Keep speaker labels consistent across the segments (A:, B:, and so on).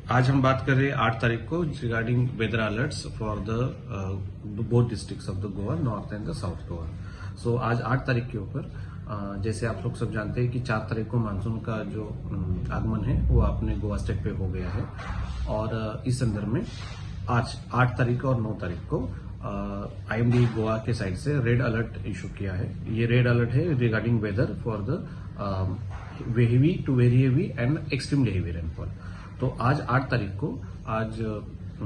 A: आज हम बात कर रहे हैं 8 तारीख को regarding weather alerts for the both districts of the Goa, north and the south Goa. So आज 8 तारीख के ऊपर जैसे आप लोग सब जानते हैं कि 4 तारीख को मानसून का जो आगमन है वो अपने गोवा स्टेट पे हो गया है। और इस संदर्भ में आज 8 तारीख और 9 तारीख को IMD गोवा के साइड से रेड अलर्ट इशू किया है। ये रेड अलर्ट है regarding weather for the heavy to very heavy and extremely heavy rainfall. तो आज 8 तारीख को आज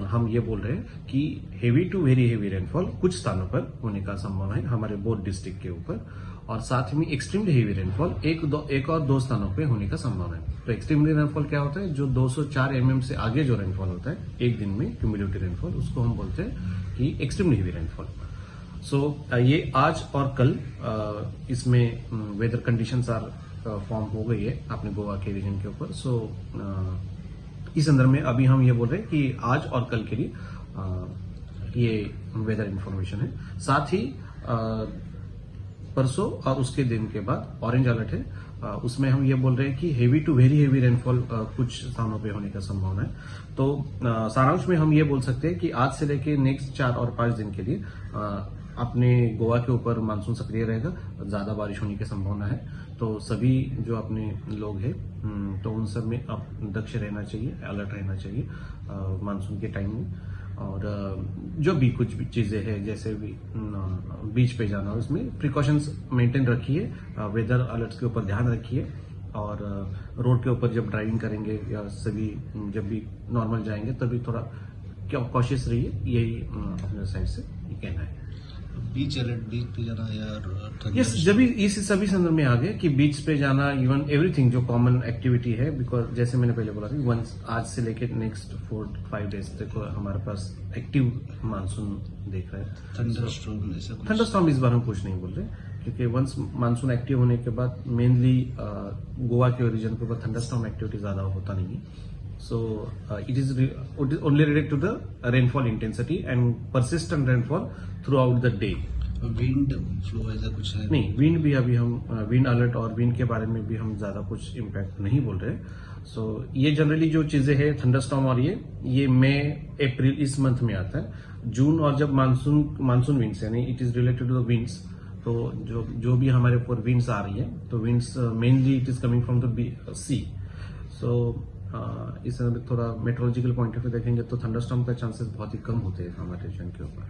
A: हम ये बोल रहे हैं कि heavy to very heavy rainfall कुछ स्थानों पर होने का संभावना है हमारे बोथ डिस्ट्रिक्ट के ऊपर, और साथ में एक्सट्रीमली हेवी रेनफॉल एक और दो स्थानों पे होने का संभावना है। तो एक्सट्रीमली रेनफॉल क्या होता है? जो 204 mm से आगे जो रेनफॉल होता है एक दिन में क्यूमुलेटिव रेनफॉल, उसको हम बोलते हैं कि एक्सट्रीमली हेवी रेनफॉल। सो ये आज और कल इसमें वेदर कंडीशंस आर फॉर्म हो गई है अपने गोवा के रीजन के ऊपर। सो इस संदर्भ में अभी हम ये बोल रहे हैं कि आज और कल के लिए ये वेदर इंफॉर्मेशन है। साथ ही परसों और उसके दिन के बाद ऑरेंज अलर्ट है, उसमें हम ये बोल रहे हैं कि heavy to very heavy rainfall कुछ स्थानों पे होने का संभावना है। तो सारांश में हम ये बोल सकते हैं कि आज से लेके नेक्स्ट 4 और 5 दिन के लिए अपने गोवा के ऊपर मानसून सक्रिय रहेगा, ज्यादा बारिश होने की संभावना है। तो सभी जो अपने लोग हैं तो उन सब में अब दक्ष रहना चाहिए, अलर्ट रहना चाहिए मानसून के टाइम में। और जो भी कुछ भी चीजें हैं जैसे भी बीच पे जाना, उसमें प्रिकॉशंस मेंटेन रखिए, वेदर अलर्ट्स के ऊपर ध्यान रखिए, और रोड के ऊपर जब ड्राइविंग करेंगे या सभी जब भी नॉर्मल जाएंगे तभी थोड़ा कॉशियस रहिए। यही अपने साइड से कहना है।
B: बीच अलर्ट, बीच पे जाना या
A: यस, जब भी इस सभी संदर्भ में आ गए कि बीच पे जाना, इवन एवरीथिंग जो कॉमन एक्टिविटी है, बिकॉज जैसे मैंने पहले बोला था वंस आज से लेके नेक्स्ट 4-5 डेज तक हमारे पास एक्टिव मानसून देख रहा है। थंडरस्टॉर्म इस बार हम कुछ नहीं बोल रहे, क्योंकि वंस मानसून एक्टिव होने के बाद मेनली गोवा के रीजन के ऊपर थंडरस्टॉर्म एक्टिविटी ज्यादा होता नहीं है। So it is only related to the rainfall intensity and persistent rainfall throughout the day.
B: Wind flow ऐसा कुछ है
A: नहीं, विंड भी अभी हम विंड अलर्ट और विंड के बारे में भी हम ज्यादा कुछ इम्पैक्ट नहीं बोल रहे। सो ये जनरली जो चीजें हैं थंडरस्टॉर्म और ये मई अप्रैल इस मंथ में आता है। जून और जब मानसून विंड्स यानी it is related to the winds, तो जो भी हमारे ऊपर विंड्स आ रही है तो winds mainly it is coming from the sea. So इस समय थोड़ा मेट्रोलॉजिकल पॉइंट ऑफ व्यू देखेंगे तो थंडरस्टॉर्म का चांसेस बहुत ही कम होते हैं हमारे रीजन के ऊपर।